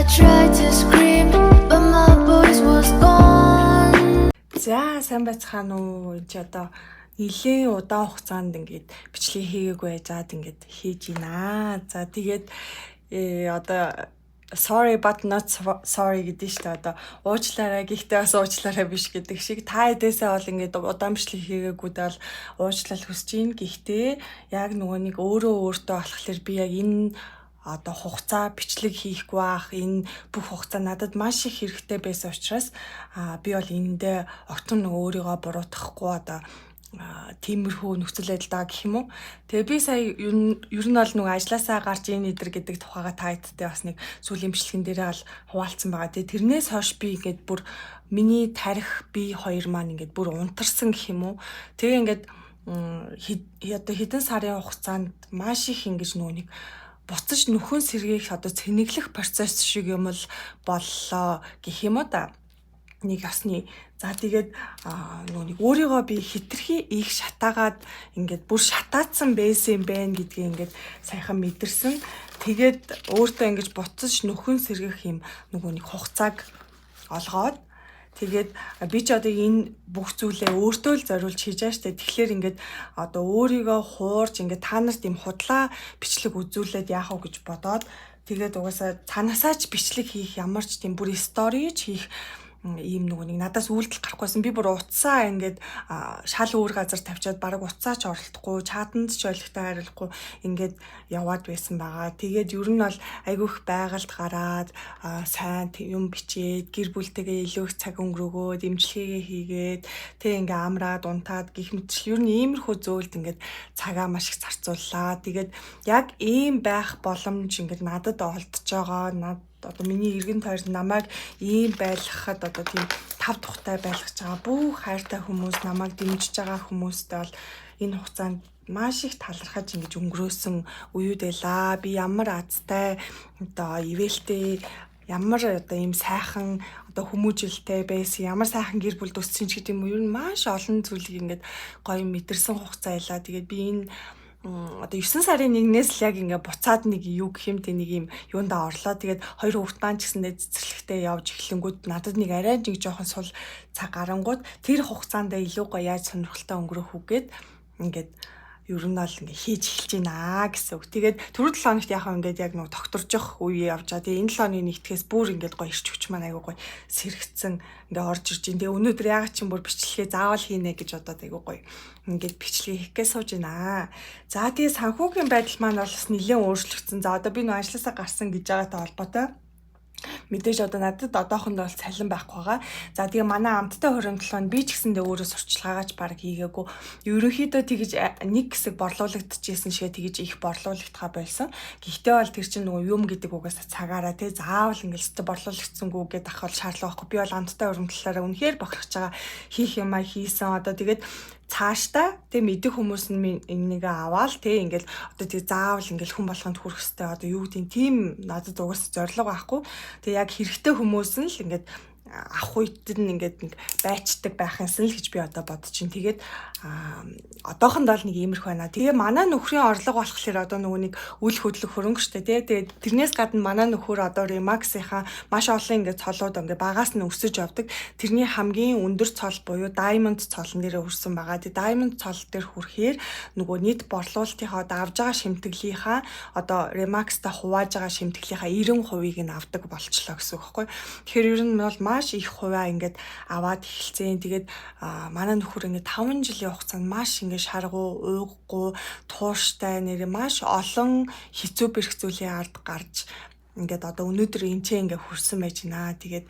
I tried to scream, but my voice was gone. За сайн байцгаана уу. Энд чи одоо нэлээд удаан хугацаанд ингээд бичлэг хийгээгүй байжгаад ингээд хийж байна. За тэгээд одоо sorry but not sorry гэдэг нь шүү дээ. Одоо уучлаарай гэхдээ бас уучлаарай биш гэдэг шиг та хэдээсээ бол ингээд удаан бичлэг хийгээгүүдээ бол уучлал хүсэж гин. Гэхдээ яг нөгөө нэг өөртөө болохоор би яг энэ одоо хугацаа бичлэг хийхгүй баах энэ бүх хугацаа надад маш их хэрэгтэй байсан учраас би бол эндээ огтхон нөгөө өөрийгөө буруутгахгүй одоо тиймэрхүү нөхцөл байдалтай гэх юм уу. Тэгээ би сая ер нь бол нөгөө ажилласаа гарч ийн идэр гэдэг тухайга та хэдтэй бас нэг сүүлийн бичлэгэн дээрээ бол хуваалцсан байгаа. Тэгээ тэрнээс хойш би ингээд бүр миний тарих би хоёр маань ингээд бүр унтарсан гэх юм уу. Тэгээ ингээд одоо хэдэн сарын хугацаанд маш их ингэж нөгөө нэг буцаж нөхөн сэргээх одоо цэнэглэх процесс шиг юм л боллоо гэх юм уу да. Нэг ясны за тэгээд нөгөө нэг өөрийгөө би хитрхи их шатаагаад ингээд бүр шатаацсан байсан байх гэдгийг ингээд сайхан мэдэрсэн. Тэгээд өөртөө ингэж буцаж нөхөн сэргэх юм нөгөө нэг хугацааг олгоод тэгээд би ч одоо энэ бүх зүйлээ өөртөө л зориулж хийж байгаа штэ. Тэгэхээр ингээд одоо өөрийгөө хуурж ингээд та нарт юм худлаа бичлэг үзүүлээд яах вэ гэж бодоод тэгээд угаасаа цаанаасаа ч бичлэг хийх ямар ч тийм бүр стори ч хийх ийм нөгөө нэг надаас үйлдэл гарахгүйсэн би бүр утсаа ингээд шал өөр газар тавьчаад баг утсаа ч оролдохгүй чатанд ч ойлгохтой хариулахгүй ингээд яваад байсан байгаа. Тэгээд ер нь бол айгүйх байгальд гараад сайн юм бичээд гэр бүлтэйгээ илүү их цаг өнгөрөөгөө дэмжлэгээ хийгээд тэг ингээ амраад унтаад гих мэтчил ер нь иймэрхүү зөөлд ингээд цагаа маш их зарцууллаа. Тэгээд яг ийм байх боломж ингээд надад олдож байгаа. Одоо миний эргэн тойрон намайг ийм байлгахад одоо тийм тав тухтай байлгаж байгаа бүх хайртай хүмүүс намайг дэмжиж байгаа хүмүүстэй бол энэ хугацаанд маш их талархаж ингэж өнгөрөөсөн үеуд байлаа. Би ямар азтай одоо ивэлтэй ямар одоо ийм сайхан одоо хүмүүжлтэй байсан ямар сайхан гэр бүл төссөн ч гэдэг юм уу ер нь маш олон зүйлийг ингээд гоё мэдэрсэн хугацаа байлаа. Тэгээд би энэ одоо 9 сарын 1-ээс л яг ингээ буцаад нэг юу гэх юм те нэг юм юундаа орлоо. Тэгээд хоёр хүүхэд маань ч гэсэндээ цэцэрлэгтээ явж эхлэнгүүд надад нэг арай нэг жоохон сул цаг гарангууд тэр хугацаанд илүү гоё яаж сонирхолтой өнгөрөх үгээд ингээд ер нь бол ингээ хийж эхэлж байна гэсэн үг. Тэгээд түрүү 7 хоногт яхаа ингээд яг нэг тогтворжих үе явж байгаа. Тэгээд энэ 7 хоногийн нэгтгэхээс бүр ингээд гоё ирч хүч маань айгуу гоё сэрэгцэн ингээ орж ирж байна. Тэгээд өнөөдөр ягаад ч юм бүр бичлэгээ заавал хийнэ гэж бодоод айгуу гоё ингээд бичлэгээ хийхгээ сууж байна. За тэгээд санхүүгийн байдал маань бол бас нэлээд өөрчлөгдсөн. За одоо би нэг ажилласаа гарсан гэж байгаатай холбоотой мэдээж одоо надад одоохондоо бол цалин байхгүй байгаа. За тэгээ манай амттай хуримтлал би ч гэсэндээ өөрөө сурчлагаач баг хийгээгүй. Ерөнхийдөө тэгж нэг хэсэг борлуулагдчихсэн шигээ тэгж их борлуулагдхаа болсон. Гэхдээ бол тэр чинь нөгөө юм гэдэг угаасаа цагаараа тий заавал ингээл борлуулагдсангүй гэдэг ах бол шаардлага байхгүй. Би бол амттай хуримтлалаараа үнэхээр бохирч байгаа хийх юмаа хийсэн. Одоо тэгээд цаашдаа тэг мэдэх хүмүүс нь энийг аваад тэг ингээл одоо тэг заавал ингээл хүн болгонд хүрэх хэвээр одоо юу гэдэг тийм надад угаасаа зорилго байхгүй. Тэг яг хэрэгтэй хүмүүс нь л ингээд ах үед нь ингээд нэг байцдаг байх юмсан л гэж би одоо бодож чинь. Тэгээд одоохондоо л нэг иймэрхүү байна. Тэгээ манай нөхрийн орлого болохоор одоо нөгөө нэг үйл хөдлөх хөрөнгө штэ тий. Тэгээд тэрнээс гадна манай нөхөр одоо Remax-ийнхаа маш олон ингээд цолууд ингээд багаас нь өсөж явдаг. Тэрний хамгийн өндөр цол буюу Diamond цолн дээрээ хүрсэн байгаа. Тэгээд Diamond цол дээр хүрэхээр нөгөө нийт борлуулалтынхаа одоо авж байгаа шимтгэлийнхаа одоо Remax-та хувааж байгаа шимтгэлийнхаа 90%-ийг нь авдаг болчлоо гэсэн үг байхгүй. Тэгэхээр ер нь бол маш их хувиа ингээд аваад эхэлсэн. Тэгээд манай нөхөр ингээд 5 жилийн хугацаанд маш ингээд шаргуу, ууггүй, тууштай нэр маш олон хэцүү бэрх зүйлийн ард гарч ингээд одоо өнөөдөр энчээ ингээд хүрсэн байж байна. Тэгээд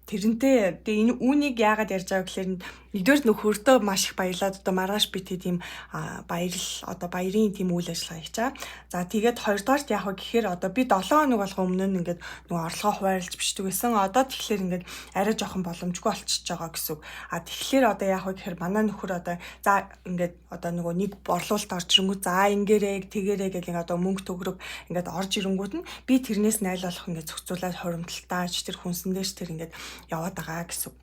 тэрнтэй энэ үүнийг яагаад ярьж байгаа гэхээр нэгдүгээр нөхөртөө маш их баярлаад одоо маргааш би тийм баярын тийм үйл ажиллагаа хийж байгаа. За тэгээд хоёрдугаарт яах вэ гэхээр одоо би 7 хоног болгоо өмнө нь ингээд нөгөө орлогоо хуваарлж бичдэг байсан. Одоо тэгэхээр ингээд арай жоохон боломжгүй болчихж байгаа гэсэн үг. Тэгэхээр одоо яах вэ гэхээр манай нөхөр одоо за ингээд одоо нөгөө нэг борлуулалт орж ирэнгүүт за ингээрээ тэгээрээ гэх ингээд одоо мөнгө төгрөг ингээд орж ирэнгүүт нь би тэрнээс найлуулах ингээд зохицуулаад хоримталтаач тэр хүнсэндээч тэр ингээд яваад байгаа гэсэн.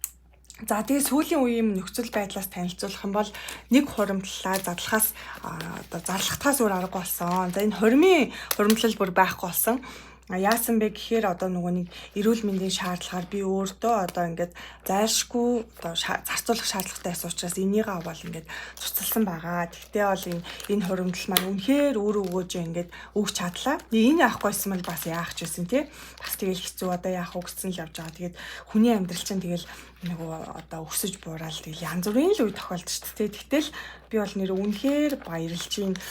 За тэгээ сүүлийн үеийн нөхцөл байдлаас танилцуулах юм бол нэг хуримтлалаа задлахаас одоо зарлахтаас өөр аргагүй болсон. За энэ хуримын хуримтлал бүр байхгүй болсон. Яасан бэ гэхээр одоо нөгөө нэг эрүүл мэндийн шаардлагаар би өөртөө одоо ингээд зайлшгүй одоо зарцуулах шаардлагатай байсан учраас энийг аваад ингээд цуцалсан байгаа. Тэгтээ бол энэ хуримтлал маань үнэхээр өөр өгөөж ингээд өгч чадлаа. Энэ авахгүй байсан бол бас яах ч байсан тий. Бас тэгэл хэцүү одоо яах вэ гэсэн л явж байгаа. Тэгээд хүний амьдрал чинь тэгэл нөгөө одоо өксөж буураад тэгэл янз бүрийн л үе тохиолдож шүү дээ. Тэгтэл би бол нэр үнэхээр баярлж байна.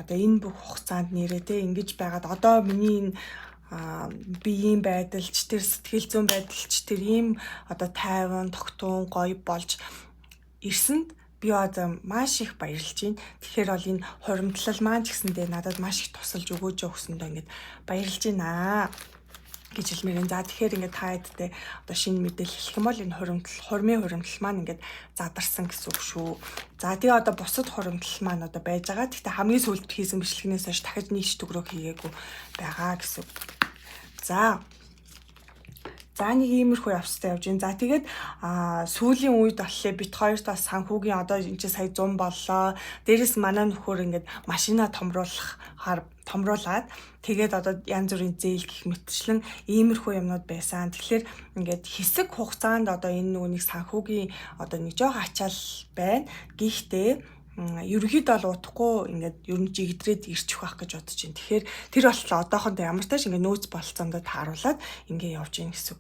Одоо энэ бүх хугацаанд нэрээ те ингэж байгаад одоо миний энэ биеийн байдалч тэр сэтгэл зүйн байдалч тэр ийм одоо тайван тогтун гоё болж ирсэнд би одоо маш их баярлж байна. Тэгэхээр бол энэ хуримтлал маань ч гэсэндээ надад маш их тусалж өгөөж өгсөндөө ингээд баярлж байна гэж хэлмээрэн. За тэгэхээр ингээд та хэдтэй одоо шинэ мэдээлэл хэлэх юм бол энэ хурмын хуримтлал маань ингээд задарсан гэсэн үг шүү. За тэгээ одоо бусад хуримтлал маань одоо байж байгаа. Гэхдээ хамгийн сүүлд хийсэн бичлэгнээс хойш дахиж нийш төгрөг хийгээгүй байгаа гэсэн. За нэг иймэрхүү явцтай явж байна. За тэгээд сүүлийн үед болохоор бит хоёрт бас санхүүгийн одоо энэ чинь сая 100 боллоо. Дээрээс манай нөхөр ингээд машина томруулаад тэгээд одоо янз бүрийн зээл гэх мэтчлэн иймэрхүү юмнууд байсан. Тэгэхээр ингээд хэсэг хугацаанд одоо энэ нүунийг санхүүгийн одоо нэг жоох ачаал байна. Гэхдээ ерөнхийдөө бол удахгүй ингээд ер нь жигдрээд ирчих байх гэж бодож байна. Тэгэхээр тэр болтлоо одоохондоо ямар тааш ингээд нөөц болцоондоо тааруулаад ингээд явж гин гэсэн.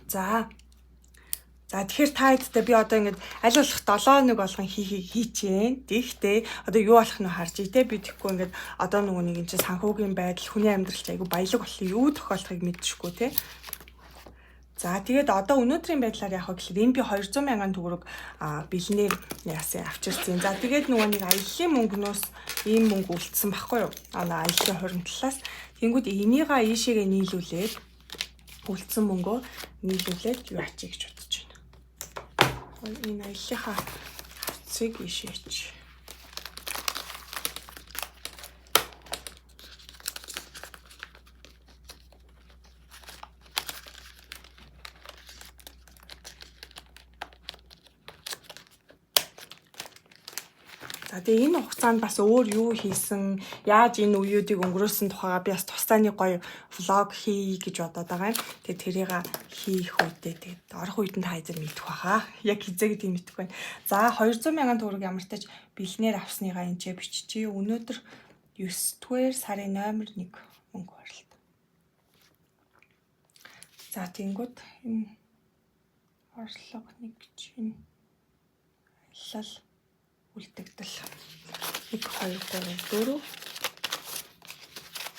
За тэгэхээр та хэдтэй би одоо ингээд аль болох 7 нэг болгон хийчихээн. Тэгтээ одоо юу болох нь харж ий те би тэгэхгүй ингээд одоо нөгөө нэг энэ чинь санхүүгийн байдал хүний амьдралч айгу баялаг болох юу тохиолдохыг мэдчихгүй те. За тэгээд одоо өнөөдрийн байдлаар яах вэ гэхээр энэ би 200 мянган төгрөг бэлнээр яасан авчирсан. За тэгээд нөгөө нэг аяллаа мөнгнөөс ийм мөнгө үлдсэн баггүй юу? Аяллаа хуримтлалаас. Тэнгүүд энийгээ ийшээгээ нийлүүлээд үлдсэн мөнгөө нийлүүлээд юу ачиж гэж бодож байна. Энэ аяллахаа хавцыг ийшээч. Тэгээ энэ хугацаанд бас өөр юу хийсэн, яаж энэ үеүүдийг өнгөрөөсөн тухайга би бас тусдаа нэг гоё влог хий гэж бодоод байгаа юм. Тэгээ тэрийг хийх үедээ тэгээд орох үед нь та хэзээ мэдэх баха. Яг хизээ гэдгийг мэдэх байна. За 200 мянган төгрөг ямар ч тач бэлнээр авсныгаа энэ ч биччихье. Өнөөдөр 9-р сарын номер 1 мөнгө барилт. За тэнгүүд энэ орлого нэг чинь аялал үлдэгдэл 1 2 3 4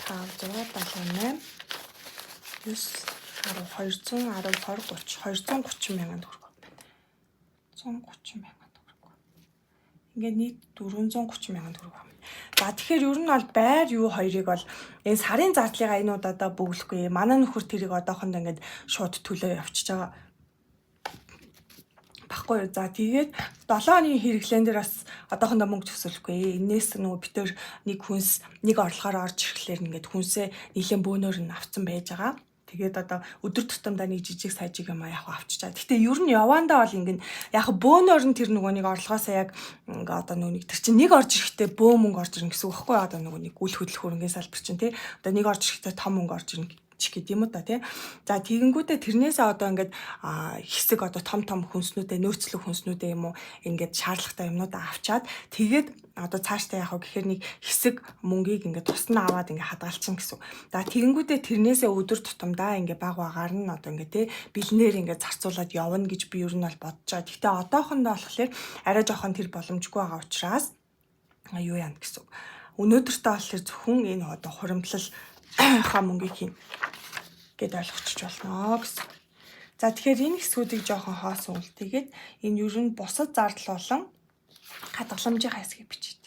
5 6 7 8 9 10 210 20 30 мянган төгрөг байна. 130 мянган төгрөг. Ингээд нийт 430 мянган төгрөг байна. За тэгэхээр ер нь бол байр юу хоёрыг бол энэ сарын зардлыг энэ удаадаа бөглөхгүй. Манай нөхөр тэрийг одоохондоо ингээд шууд төлөө явчихж байгаа. Баггүй. За тэгээд 7 оны хэрэглэн дээр бас одоохондоо мөнгө төсөөлөхгүй. Энээс нөгөө битэр нэг хүнс нэг орлогоор орж ирэхлээр ингээд хүнсээ нийлэн бөөнөр нь авцсан байж байгаа. Тэгээд одоо өдөр тутамдаа нэг жижиг сажиг юм яг авчичаа. Гэтэ ер нь явандаа бол ингээд яг бөөнөр нь тэр нөгөө нэг орлогоосаа яг ингээ одоо нөгөө нэг тэр чинь нэг орж ирэхдээ бөө мөнгө орж ирнэ гэсэн үг байхгүй. Одоо нөгөө нэг үл хөдлөх хөрөнгөний салбар чинь тий. Одоо нэг орж ирэхдээ том мөнгө орж ирнэ ч гэдэг юм уу та тий. За тэгэнгүүтээ тэрнээсээ одоо ингээд хэсэг одоо том хүнснүүдээ нөөцлөх хүнснүүдээ юм уу ингээд шаардлагатай юмнуудаа авчаад тэгээд одоо цаашдаа яах вэ гэхээр нэг хэсэг мөнгийг ингээд тусна аваад ингээд хадгалчин гэсэн. За тэгэнгүүтээ тэрнээсээ өдөр тутамдаа ингээд баг багаар нь одоо ингээд тий бэлнээр ингээд зарцуулаад явна гэж би ер нь бол бодож байгаа. Гэхдээ одоохондоо болохоор арай жоохон тэр боломжгүй байгаа учраас юу яана гэсэн. Өнөөдөртөө болохоор зөвхөн энэ одоо хуримтлал хаа мөнгийг хийн гэд ойлгочих болно гэсэн. За тэгэхээр энэ хэсгүүдийг жоохон хоосон үл тэгээд энэ ер нь бусад зардал болон хадгаламжийн хэсгийг бичиж.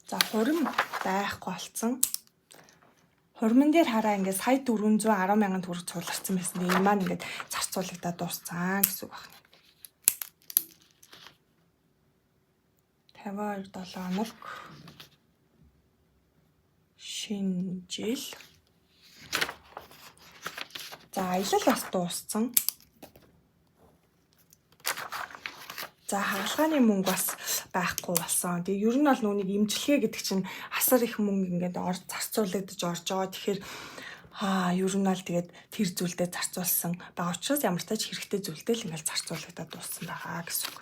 За хурим байхгүй болсон. Хурман дээр хараа ингээд сая 410 мянган төгрөг цугларсан байсан. Энэ маань ингээд зарцуулагдаад дууссан гэсэн үг байна. 52 хоног шинэ жил. За аялал бас дууссан. За хаалгааны мөнгө бас байхгүй болсон. Тэгээ ер нь бол нүунийг имчилгээ гэдэг чинь асар их мөнгө ингээд зарцуулагдаж орж байгаа. Тэгэхээр ер нь бол тэгээд тэр зүйлдээ зарцуулсан байгаа учраас ямар ч тач хэрэгтэй зүйлдээ л ингээд зарцуулагдаад дууссан байгаа гэсэн үг.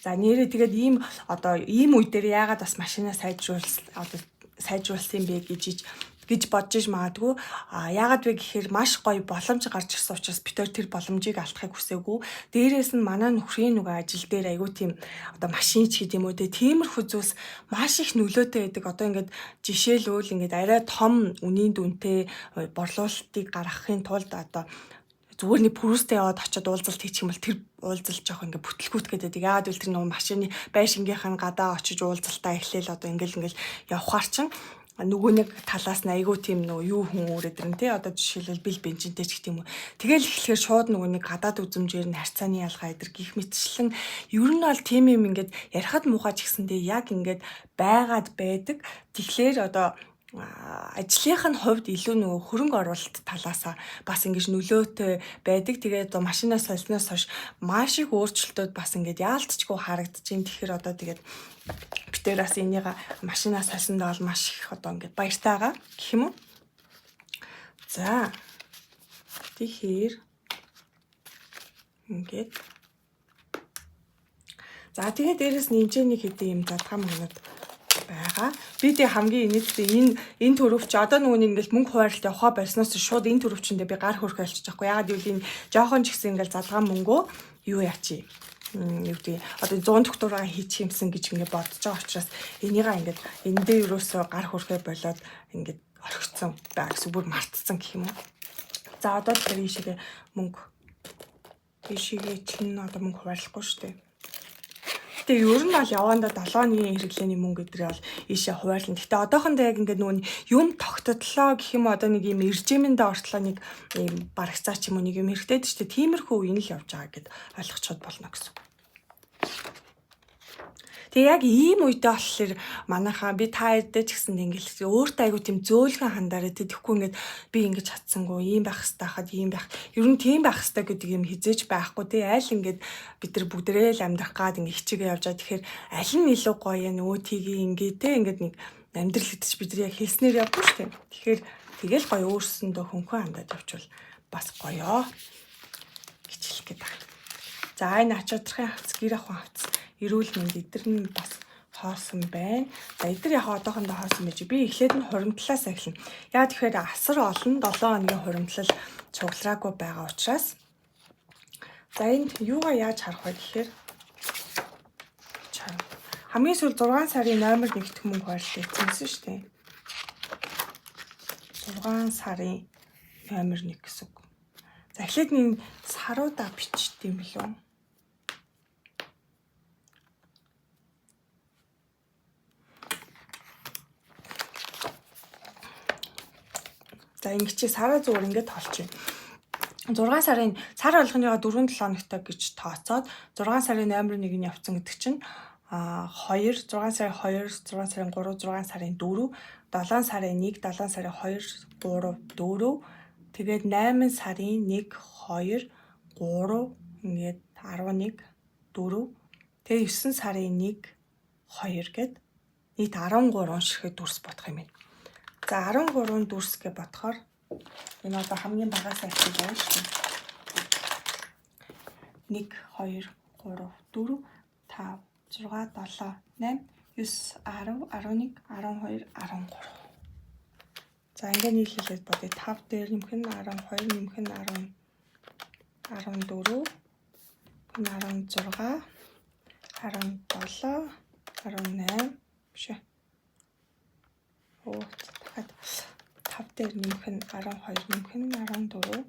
За нэрээ тэгээд ийм үе дээр яагаад бас машинаа сайжруулсан бэ гэж бодож иж магадгүй. Яагаад вэ гэхээр маш гоё боломж гарч ирсэн учраас бид тэр боломжийг алдахыг хүсээгүй. Дээрээс нь манай нөхрийн ажил дээр айгүй тийм машин ч гэдэг юм уу тиймэрхүү зүйлс маш их нөлөөтэй байдаг. Ингээд жишээлбэл ингээд арай том үнийн дүнтэй борлуулалтыг гаргахын тулд зүгээр нэг пүрүүстэй яваад очиод уулзалт хийчих юм бол тэр уулзалт жоох ингээд бүтлгүүт гэдэг. Яагаад гэвэл тэр нэг машины байшингийнх нь гадаа очиж уулзалтаа эхлээл ингээл явхаар чинь нөгөө нэг талаас нь айгүй тийм юу хүн өөрөд ирэн тий жишээлбэл бил бензинтэй ч гэх юм уу. Тэгэл эхлэхээр шууд нөгөө нэг гадаад үзмжээр нь харьцааны ялгаа идэр гих мэтчлэн ер нь бол тийм юм ингээд ярихад муухайч гэсэндээ яг ингээд байгаад байдаг. Тэгэхээр ажлынх нь хувьд илүү нөгөө хөрөнгө оруулалт талаасаа бас ингэж нөлөөтэй байдаг. Тэгээд машинаа солиноос хойш маш их өөрчлөлтүүд бас ингэж яалтчгүй харагдаж байна. Тэгэхээр тэгээд битээр бас энийг машинаа сольсондоо бол маш их ингэж баяртай байгаа гэх юм уу. За тэгэхээр ингээд тэгээд дээрэс нь хэмжээний хэдийн юм задгаан мөнгөд байгаа. Би тэг хамгийн инээдтэй энэ төрөвч одоо нөгөө ингээл мөнгө хуваарлт явахаа барьснаас шууд энэ төрөвчөндөө би гар хөрөх болчих жоохгүй. Ягаад гэвэл энэ жоохон ч гэсэн ингээл задгаан мөнгөө юу яачи. Юу гэдэг 100 доктураа хийчих юмсан гэж ингээд бодож байгаа учраас энийгээ ингээд эндээ юусоо гар хөрхөө болоод ингээд орхицсан байх гэсэн бүр мартцсан гэх юм уу. За одоо тэр ийшээгээ мөнгө чинь мөнгө хуваарлахгүй шүү дээ. Тэгээ ер нь бол явандаа 7 оны хэрэглээний мөнгө өдрөө бол ийшээ хуваарлна. Гэтэ одоохондоо яг ингээд нөгөө юм тогтодлоо гэх юм нэг юм иржимэндээ ортлоо нэг юм барагцаа ч юм уу нэг юм хэрэгтэй дээ шүү дээ. Тиймэрхүү үе нь л явж байгаа гэд ойлгочиход болно гэсэн. Тэгээ яг ийм үедээ болохоор манайхаа би та хэд ч гэсэн ингээл өөртөө айгу тийм зөөлхөн хандаараа тэгэхгүй ингээд би ингэж чадсангүй ийм байх хэрэгтэй хаад ийм байх. Ер нь тийм байх хэрэгтэй гэдэг юм хизээж байхгүй тий аль ингээд бид нар бүгдээрээ л амьдрах гад ингээ хичээгээ явж байгаа. Тэгэхээр аль нь илүү гоё нөгөө тгий ингээ тий ингээд нэг амьдрал гэдэж бид нар яг хэлснээр явдаг шүү дээ. Тэгэхээр тэгэл гоё өөрсөндөө хөнхөн хандаад явчвал бас гоёо гэж хэлэх гээд байна. За энэ ач удрахын хавц гэр ахуйн хавц эрүүл мэнд эдгээр нь бас хоосон байна. За эдгээр яг одоохондоо хоосон байж би эхлээд нь хуримтлалаас эхэлнэ. Яа тэгэхээр асар олон 7 хоногийн хуримтлал цуглараагүй байгаа учраас за энд юугаа яаж харах вэ гэхээр хамгийн сүүл 6 сарын номер 1 дэх мөнгө хуваарлт хийсэн шүү дээ. 6 сарын номер 1 гэсэн үг. За эхлээд нэг саруудаа бичдэм билүү? За ингэ чи сараа зүгээр ингээд толчих. 6 сарын сар болгоныгоо 4-7 хоногтой гэж тооцоод 6 сарын номер 1 нь явцсан гэдэг чинь 2 6 сарын 2 6 сарын 3 6 сарын 4 7 сарын 1 7 сарын 2 3 4 тэгээд 8 сарын 1 2 3 ингээд 11 4 тэгээд 9 сарын 1 2 гэд нийт 13 ширхэг дүрс бодох юм байна. За 13 дүрс гэж бодохоор энэ одоо хамгийн багаас ахиж байна шүү дээ. 1 2 3 4 5 6 7 8 9 10 11 12 13. За ингээд нийлүүлээд бодъё. 5 дээр нэмэх нь 12 нэмэх нь 10 14 16 17 18 биш ээ. Дахиад 5 дээр нэмэх нь 12 нэмэх нь 14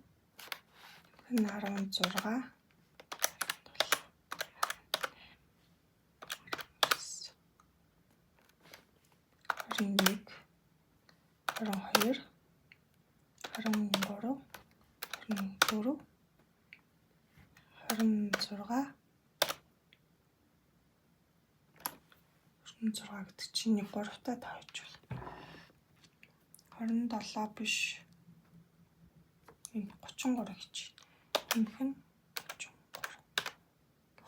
нэмэх нь 16 21 22 23 24 26 гэдэг чинь нэг 3-таа тавьчихвал 27 биш 33 гэж. Нэмэх нь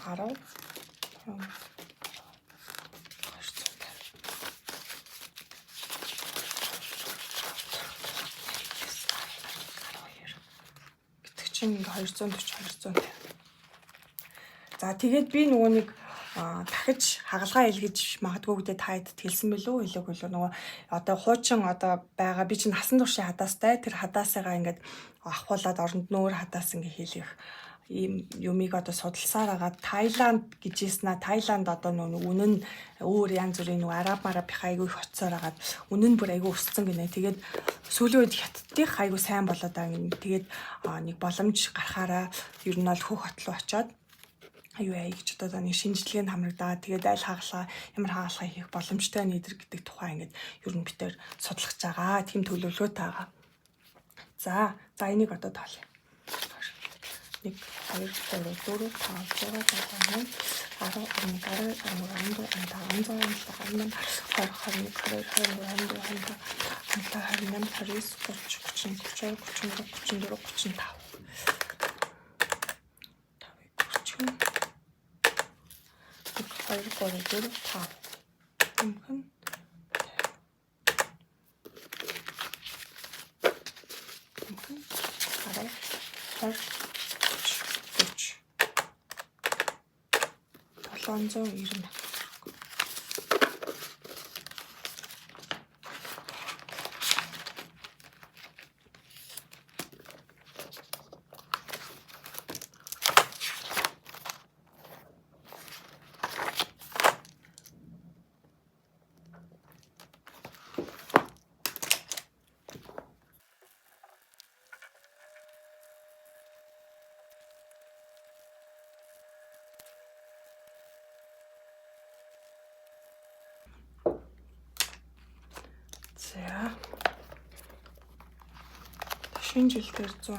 10 гэдэг чинь ингээ 240 250. За тэгээд би нөгөө нэг дахиж хагалгаа илгэж магадгүй гэдэг та хэд хэлсэн билүү хэлээгүй лөө нөгөө одоо хуучин одоо байгаа би чинь насан туршийн хадаастай тэр хадаасыгаа ингээд авахуулаад оронд нөөр хадаас ингээ хийлгэх ийм юмыг одоо судалсаар байгаа. Таиланд гэжсэн Таиланд одоо нөгөө үнэн өөр янз бүрийн нөгөө араб айгүй их хоцсоор хагаад үнэн бүр айгүй өссөн гинэ. Тэгээд сүүлийн үед хятадтих айгүй сайн болоод байгаа юм. Тэгээд нэг боломж гарахаараа ер нь бол хөх хот руу очиод юу яа гэж одоо нэг шинжилгээнд хамрагдаад тэгээд аль хагалгаа ямар хагалгаа хийх боломжтой нээдэр гэдэг тухай ингээд ер нь битээр судлах гэж байгаа. Тийм төлөвлөгөөтэй байгаа. За энийг одоо тоолъё. 1 2 3 4 5 6 7 8 790. За. Шинэ жил дээр 110.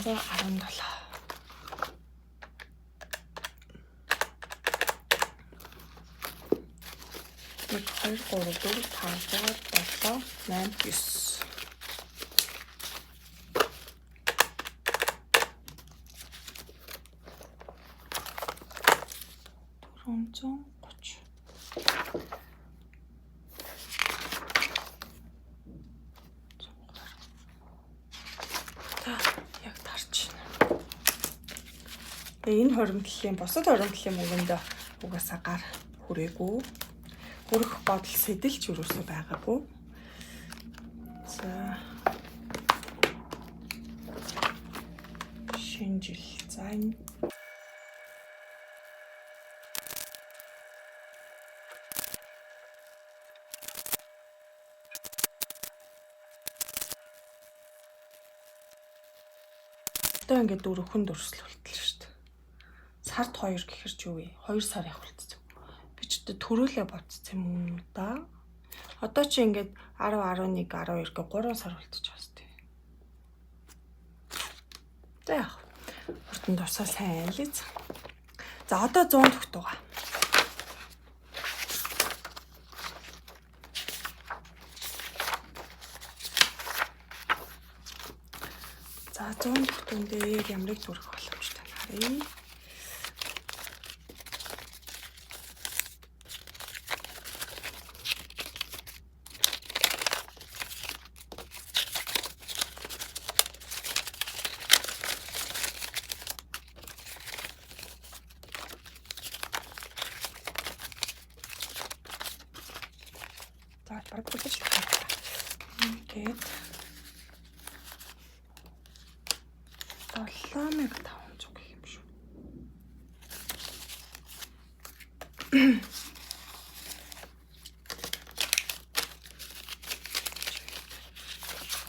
317. Нэг 2 3 4 5 6 7 8 9. Яг тарч байна. Энэ хоримтлын бусад хоримтлын мөнгөнд угаасаа гар хүрээгүй. Хүрэх бодол сэдэлж юусоо байгаагүй. За. Шинэ жил. За энэ одоо ингээд хүн дөрсөл болтол шүү дээ. Сард 2 гэхэр ч юу вэ? 2 сар явах болчихсон. Би ч төрөөлөө бодсон юм да. Одоо чи ингээд 10, 11, 12 гэ 3 сар болчихж байгаа шүү дээ. За яах. Хурдан дурсаа сайн айлыз. За одоо 100 төгт байгаа. За 100 төгтөн дээр ямрыг зүрх боломжтой харъя. За бараг бүлэж байна. Тэгээд 7500 гэх юм шүү.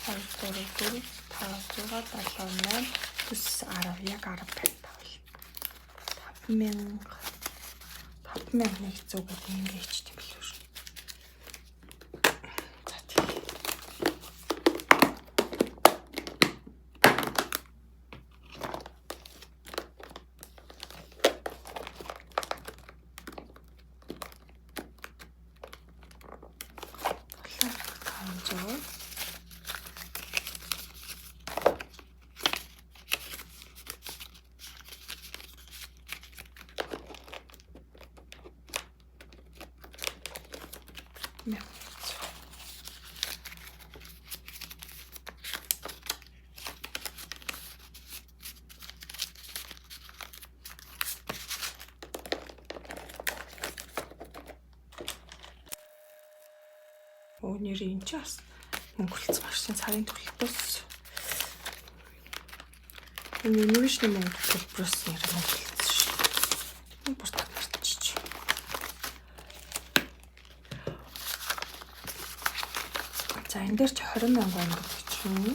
Хоёрдугаар 5 6 7 8 9 10 яг 10 байна. 5100 гэдэг ингэ хийчих юм билүү шүү. За тийм. Нэрийн энэ ч бас мөнгө хүлцсэн машин царын төлбөрөөс энэ инновашны мөнгө төлбөрөөс нэр мөнгө хүлцсэн шүү. Энэ бүр татчихж. За энэ дээр чи 20,000 гэдэг чинь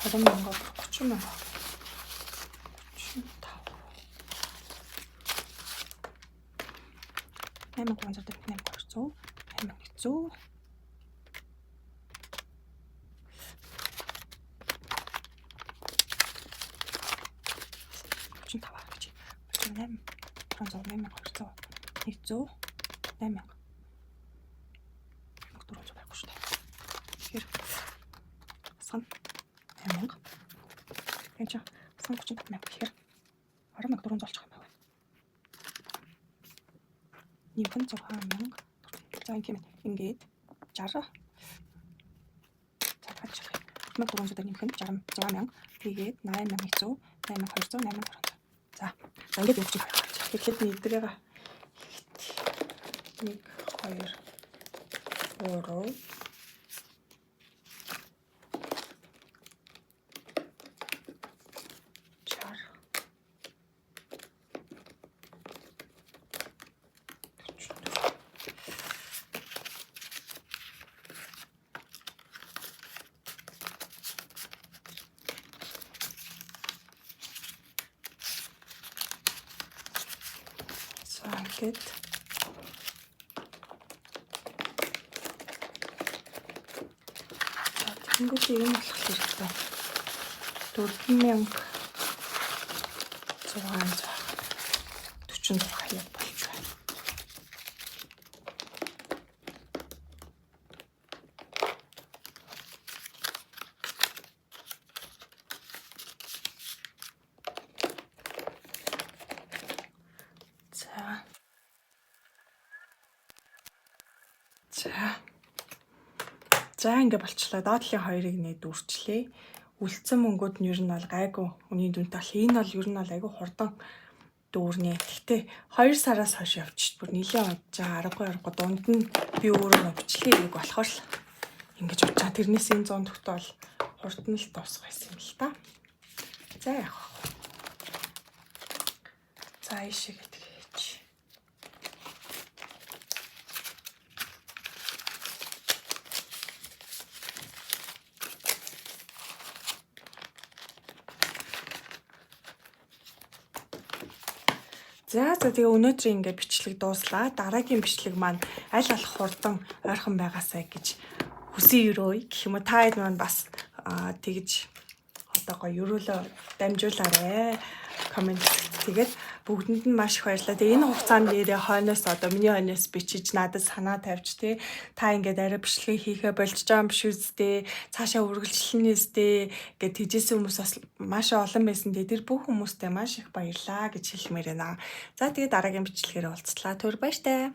20,000 30,000 85 За ингээд 60. За хаачих. 300 нэмэх нь 60,000. Тэгээд 8,100, 8,200, 8,300. За ингээд явчих юм байна. Тэгэхээр эдрийг 1 2 3 За бичлээд тэнгүүд юм болохоор одоо 4646 яг болж байна. За ингэ болчлоо. Доотлын хоёрыг нэ дүүрчлээ. Үлдсэн мөнгүүд нь ер нь бол гайгүй. Үний дүнтэй бол энэ бол ер нь бол айгүй хурдан дүүрнэ. Гэхдээ 2 сараас хойш явчих. Бүр нэлээд удаж байгаа. Аргагүй дунд нь би өөрөө бичлээ гээд болохоор л ингэж бодож байгаа. Тэрнээс энэ 100 төгтөө бол хурдан л дуусах байсан юм л та. За яах вэ? За ийшээ гэдэг хийж. За тэгээ өнөөдрийн ингээ бичлэг дууслаа. Дараагийн бичлэг маань аль болох хурдан ойрхон байгаасай гэж хүсье өрөөе. Гэх юм уу та хэд маань бас тэгж одоо гоё өрөөлөө дамжуулаарэ. Комент. Тэгээд бүгдэнд нь маш их баярлалаа. Тэгээ энэ хугацаанд нэрээ хойноос одоо миний хойноос бичиж надад санаа тавьж тий та ингээд арай бичлэгээ хийхэ болчих жоо юм биш үсттэй цаашаа үргэлжлэнэ үсттэй гэд тэжээсэн хүмүүс бас маш олон байсан. Тэр бүх хүмүүстээ маш их баярлалаа гэж хэлмээр байна. За тэгээ дараагийн бичлэгээр уулзлаа. Түр баяртай.